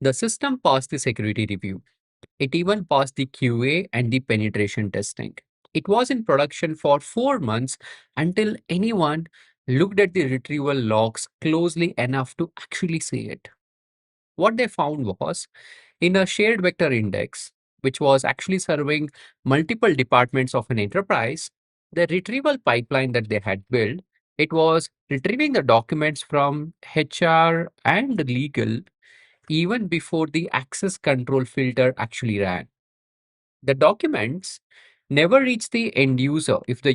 The system passed the security review. It even passed the QA and the penetration testing. It was in production for 4 months until anyone looked at the retrieval logs closely enough to actually see it. What they found was in a shared vector index, which was actually serving multiple departments of an enterprise, the retrieval pipeline that they had built, it was retrieving the documents from HR and legal even before the access control filter actually ran. The documents never reach the end user. If the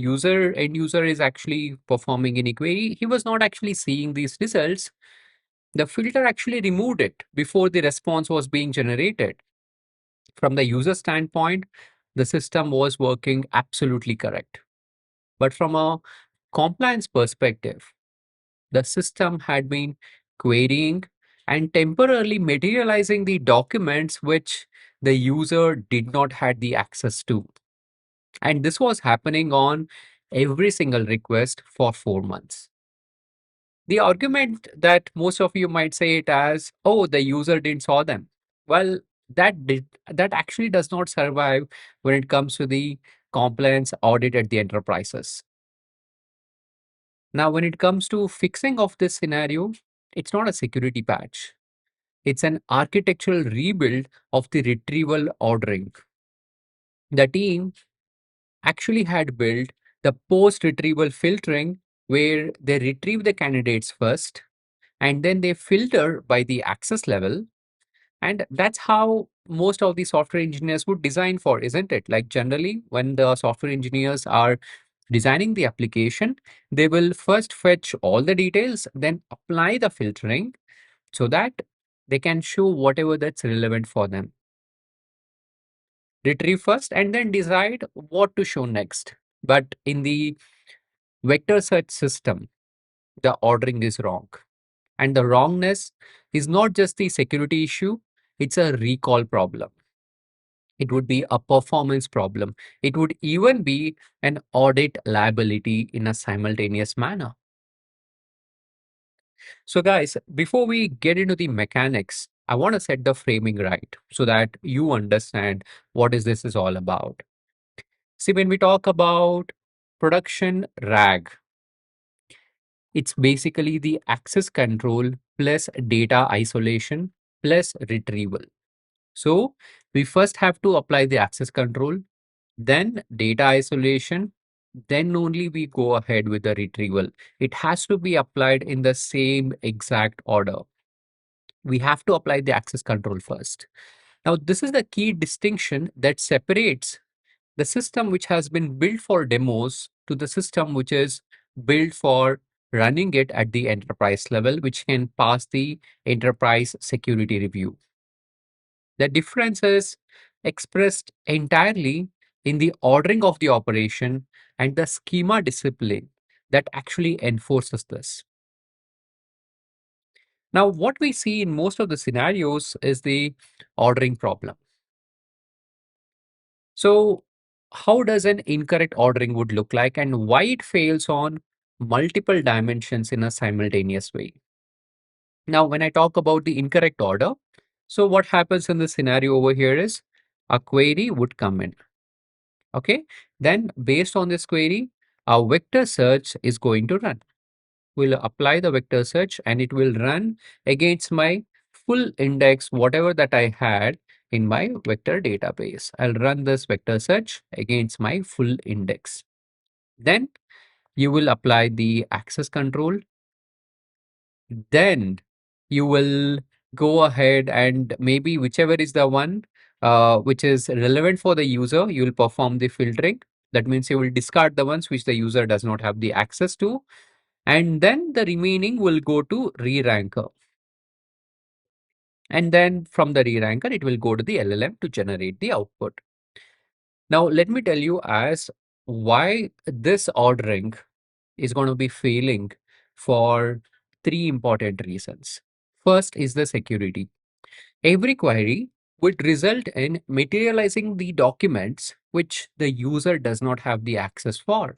end user is actually performing any query, he was not actually seeing these results. The filter actually removed it before the response was being generated. From the user standpoint, the system was working absolutely correct. But from a compliance perspective, the system had been querying and temporarily materializing the documents which the user did not had the access to. And this was happening on every single request for 4 months. The argument that most of you might say it as, oh, the user didn't saw them. Well, that actually does not survive when it comes to the compliance audit at the enterprises. Now, when it comes to fixing of this scenario, it's not a security patch. It's an architectural rebuild of the retrieval ordering. The team actually had built the post retrieval filtering where they retrieve the candidates first and then they filter by the access level. And that's how most of the software engineers would design for, isn't it? Like generally, when the software engineers are designing the application, they will first fetch all the details, then apply the filtering so that they can show whatever that's relevant for them. Retrieve first and then decide what to show next. But in the vector search system, the ordering is wrong. And the wrongness is not just the security issue, it's a recall problem. It would be a performance problem. It would even be an audit liability in a simultaneous manner. So, guys, before we get into the mechanics, I want to set the framing right so that you understand what is this is all about. See, when we talk about production RAG, it's basically the access control plus data isolation plus retrieval. So we first have to apply the access control, then data isolation, then only we go ahead with the retrieval. It has to be applied in the same exact order. We have to apply the access control first. Now, this is the key distinction that separates the system which has been built for demos to the system which is built for running it at the enterprise level, which can pass the enterprise security review. The difference is expressed entirely in the ordering of the operation and the schema discipline that actually enforces this. Now, what we see in most of the scenarios is the ordering problem. So, how does an incorrect ordering would look like and why it fails on multiple dimensions in a simultaneous way? Now, when I talk about the incorrect order, so what happens in the scenario over here is a query would come in. Okay. Then based on this query, a vector search is going to run. We'll apply the vector search and it will run against my full index, whatever that I had in my vector database. I'll run this vector search against my full index. Then you will apply the access control. Then you will go ahead and maybe whichever is the one which is relevant for the user, you will perform the filtering. That means you will discard the ones which the user does not have the access to. And then the remaining will go to re-ranker. And then from the re-ranker, it will go to the LLM to generate the output. Now, let me tell you as why this ordering is going to be failing for three important reasons. First is the security. Every query would result in materializing the documents which the user does not have the access for.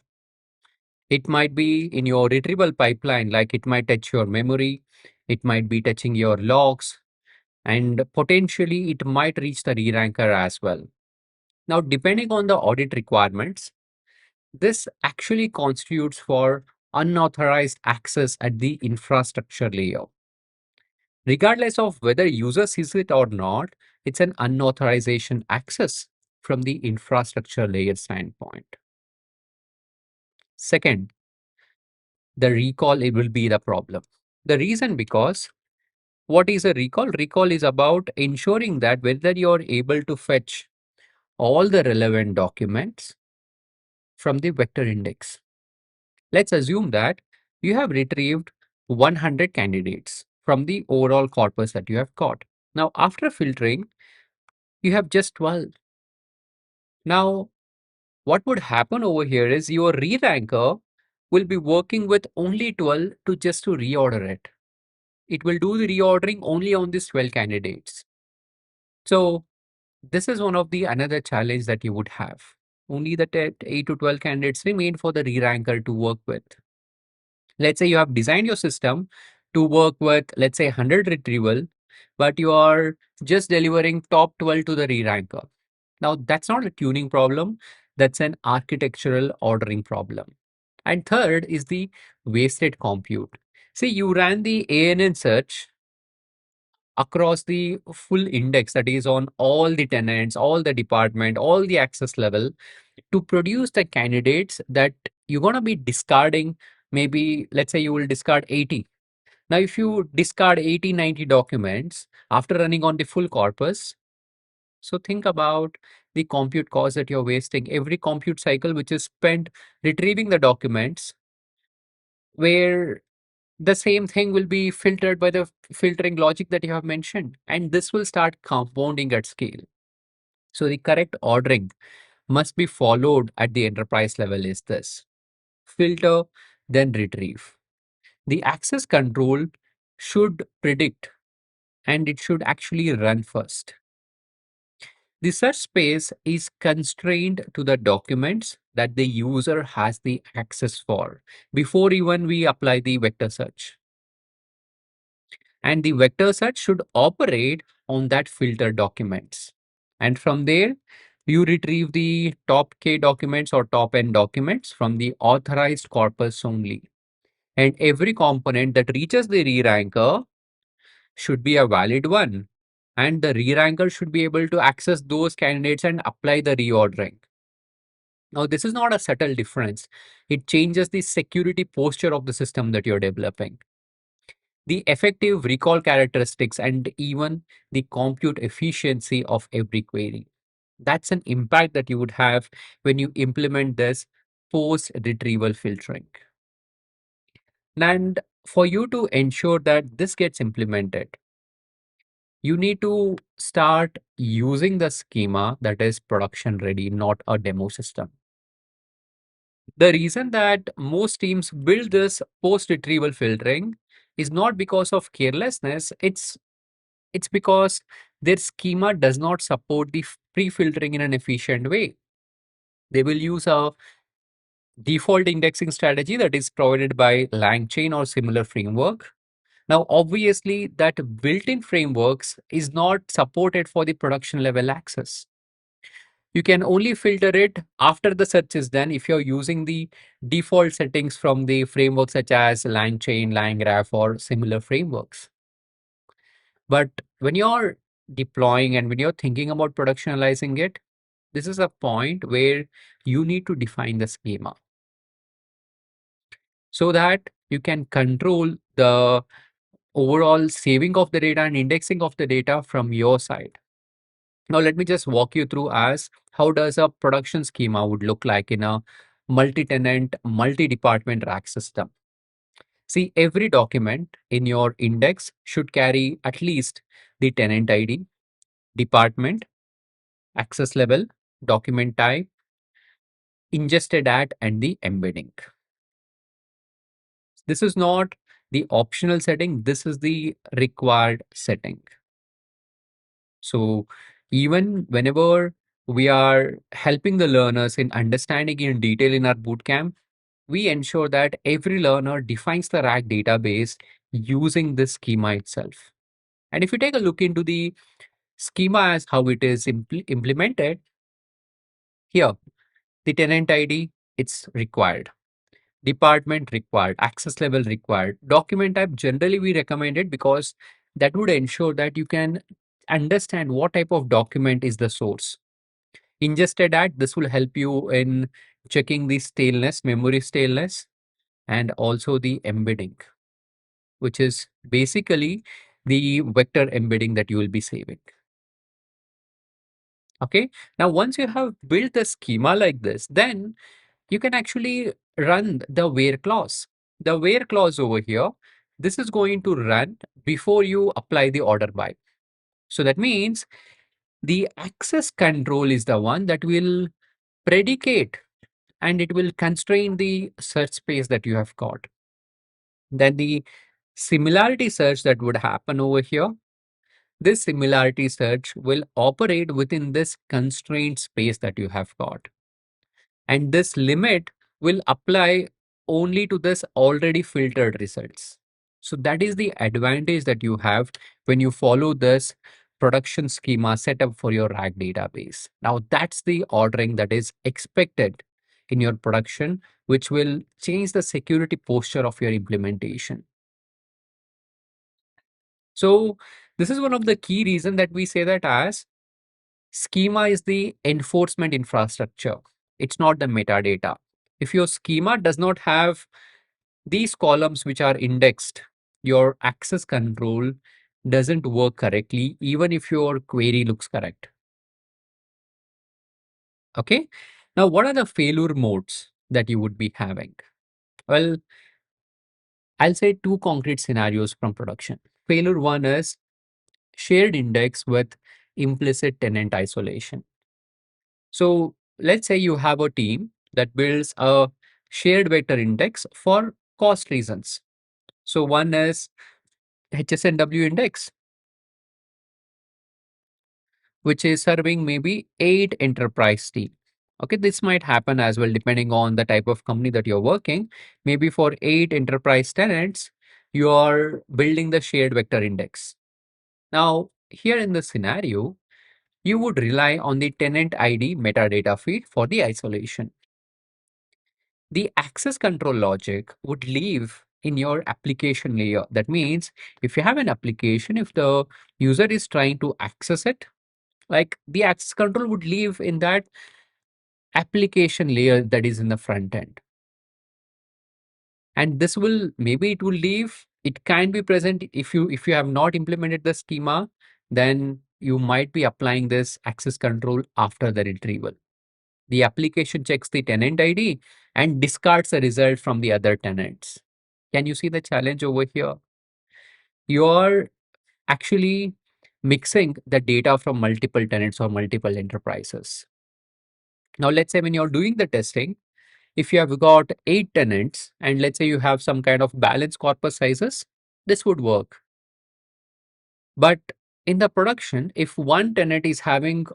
It might be in your retrieval pipeline, like it might touch your memory, it might be touching your logs, and potentially it might reach the re-ranker as well. Now, depending on the audit requirements, this actually constitutes for unauthorized access at the infrastructure layer. Regardless of whether user sees it or not, it's an unauthorization access from the infrastructure layer standpoint. Second, the recall it will be the problem. The reason because what is a recall? Recall is about ensuring that whether you're able to fetch all the relevant documents from the vector index. Let's assume that you have retrieved 100 candidates from the overall corpus that you have got. Now, after filtering, you have just 12. Now, what would happen over here is your re-ranker will be working with only 12 to reorder it. It will do the reordering only on these 12 candidates. So this is one of the another challenge that you would have. Only the 8 to 12 candidates remain for the re-ranker to work with. Let's say you have designed your system to work with, let's say 100 retrieval, but you are just delivering top 12 to the re-ranker. Now that's not a tuning problem. That's an architectural ordering problem. And third is the wasted compute. See, you ran the ANN search across the full index, that is on all the tenants, all the department, all the access level, to produce the candidates that you're going to be discarding. Maybe let's say you will discard 80. Now if you discard 80, 90 documents after running on the full corpus, so think about the compute cost that you're wasting. Every compute cycle which is spent retrieving the documents, where the same thing will be filtered by the filtering logic that you have mentioned, and this will start compounding at scale. So the correct ordering must be followed at the enterprise level is this: filter, then retrieve. The access control should predict, and it should actually run first. The search space is constrained to the documents that the user has the access for before even we apply the vector search. And the vector search should operate on that filter documents. And from there, you retrieve the top K documents or top N documents from the authorized corpus only. And every component that reaches the re-ranker should be a valid one. And the re-ranker should be able to access those candidates and apply the reordering. Now, this is not a subtle difference. It changes the security posture of the system that you're developing. The effective recall characteristics, and even the compute efficiency of every query. That's an impact that you would have when you implement this post retrieval filtering. And for you to ensure that this gets implemented, you need to start using the schema that is production ready, not a demo system. The reason that most teams build this post retrieval filtering is not because of carelessness, it's because their schema does not support the pre-filtering in an efficient way. They will use a default indexing strategy that is provided by LangChain or similar framework. Now, obviously, that built-in frameworks is not supported for the production level access. You can only filter it after the search is done if you're using the default settings from the frameworks such as LangChain, LangGraph, or similar frameworks. But when you're deploying and when you're thinking about productionalizing it, this is a point where you need to define the schema so that you can control the overall saving of the data and indexing of the data from your side. Now, let me just walk you through as how does a production schema would look like in a multi-tenant, multi-department rack system. See, every document in your index should carry at least the tenant ID, department, access level, document type, ingested at, and the embedding. This is not the optional setting, this is the required setting. So even whenever we are helping the learners in understanding in detail in our bootcamp, we ensure that every learner defines the rack database using this schema itself. And if you take a look into the schema as how it is implemented, here, the tenant ID, it's required. Department required, access level required. Document type, generally we recommend it because that would ensure that you can understand what type of document is the source. Ingested at, this will help you in checking the staleness, memory staleness, and also the embedding, which is basically the vector embedding that you will be saving. Okay. Now, once you have built a schema like this, then you can actually run the where clause. The where clause over here, this is going to run before you apply the order by. So that means the access control is the one that will predicate and it will constrain the search space that you have got. Then the similarity search that would happen over here, this similarity search will operate within this constrained space that you have got. And this limit will apply only to this already filtered results. So that is the advantage that you have when you follow this production schema setup for your RAG database. Now that's the ordering that is expected in your production, which will change the security posture of your implementation. So this is one of the key reasons that we say that as schema is the enforcement infrastructure. It's not the metadata. If your schema does not have these columns which are indexed, your access control doesn't work correctly, even if your query looks correct. Okay. Now, what are the failure modes that you would be having? Well, I'll say two concrete scenarios from production. Failure one is shared index with implicit tenant isolation. So let's say you have a team that builds a shared vector index for cost reasons. So one is HSNW index, which is serving maybe 8 enterprise team. Okay, this might happen as well depending on the type of company that you're working. Maybe for 8 enterprise tenants, you are building the shared vector index. Now, here in the scenario, you would rely on the tenant ID metadata feed for the isolation. The access control logic would live in your application layer. That means if you have an application, if the user is trying to access it, like the access control would live in that application layer that is in the front end. And this will, maybe it will leave, it can be present if you have not implemented the schema, then you might be applying this access control after the retrieval. The application checks the tenant ID and discards the result from the other tenants. Can you see the challenge over here? You're actually mixing the data from multiple tenants or multiple enterprises. Now, let's say when you're doing the testing, if you have got 8 tenants and let's say you have some kind of balanced corpus sizes, this would work. But in the production, if one tenant is having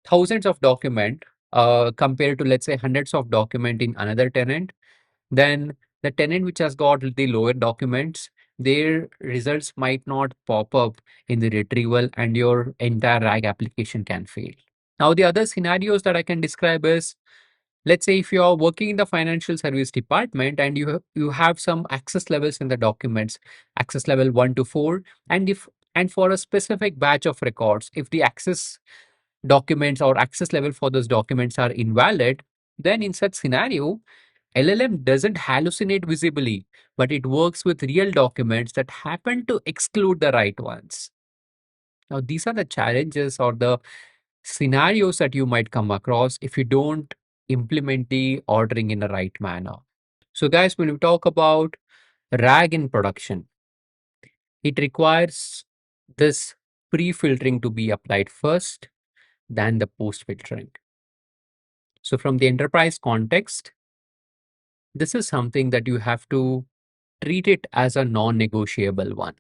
thousands of document compared to let's say hundreds of document in another tenant, then the tenant which has got the lower documents, their results might not pop up in the retrieval and your entire RAG application can fail. Now, the other scenarios that I can describe is, let's say if you are working in the financial service department and you have some access levels in the documents, access level 1 to 4, and for a specific batch of records, if the access documents or access level for those documents are invalid, then in such scenario, LLM doesn't hallucinate visibly, but it works with real documents that happen to exclude the right ones. Now, these are the challenges or the scenarios that you might come across if you don't implement the ordering in the right manner. So, guys, when we talk about RAG in production, it requires this pre-filtering to be applied first than the post-filtering. So, from the enterprise context, this is something that you have to treat it as a non-negotiable one.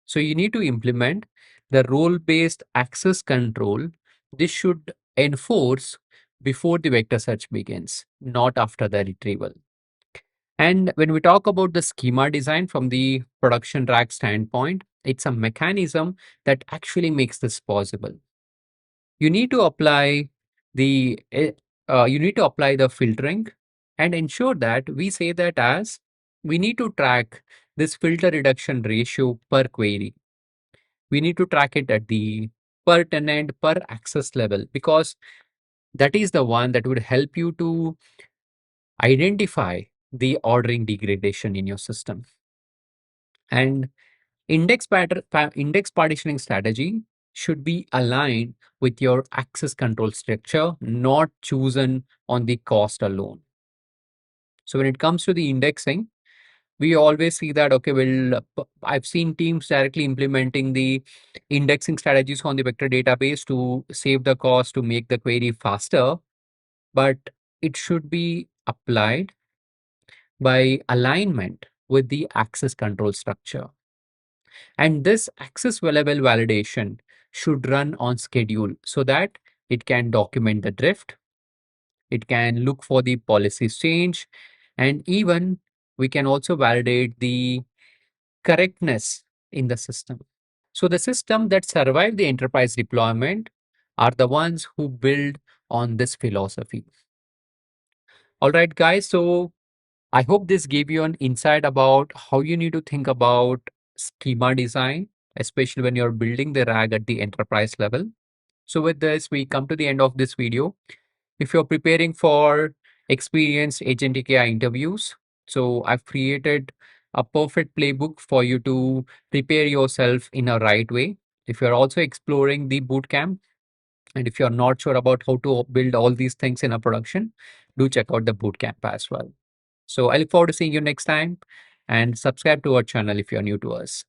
So you need to implement the role-based access control. This should enforce before the vector search begins, not after the retrieval. And when we talk about the schema design from the production RAG standpoint, It's a mechanism that actually makes this possible. You need to apply the filtering and ensure that we say that as we need to track this filter reduction ratio per query. We need to track it at the per tenant per access level, because that is the one that would help you to identify the ordering degradation in your system. And index partitioning strategy should be aligned with your access control structure, not chosen on the cost alone. So when it comes to the indexing, we always see that, okay, well, I've seen teams directly implementing the indexing strategies on the vector database to save the cost, to make the query faster, but it should be applied by alignment with the access control structure. And this access level validation should run on schedule so that it can document the drift, it can look for the policy change, and even we can also validate the correctness in the system. So the system that survive the enterprise deployment are the ones who build on this philosophy. All right, guys. So I hope this gave you an insight about how you need to think about schema design, especially when you're building the RAG at the enterprise level. So with this, we come to the end of this video. If you're preparing for experienced Agentic AI interviews, so I've created a perfect playbook for you to prepare yourself in a right way. If you're also exploring the bootcamp, and if you're not sure about how to build all these things in a production, do check out the bootcamp as well. So I look forward to seeing you next time, and subscribe to our channel if you're new to us.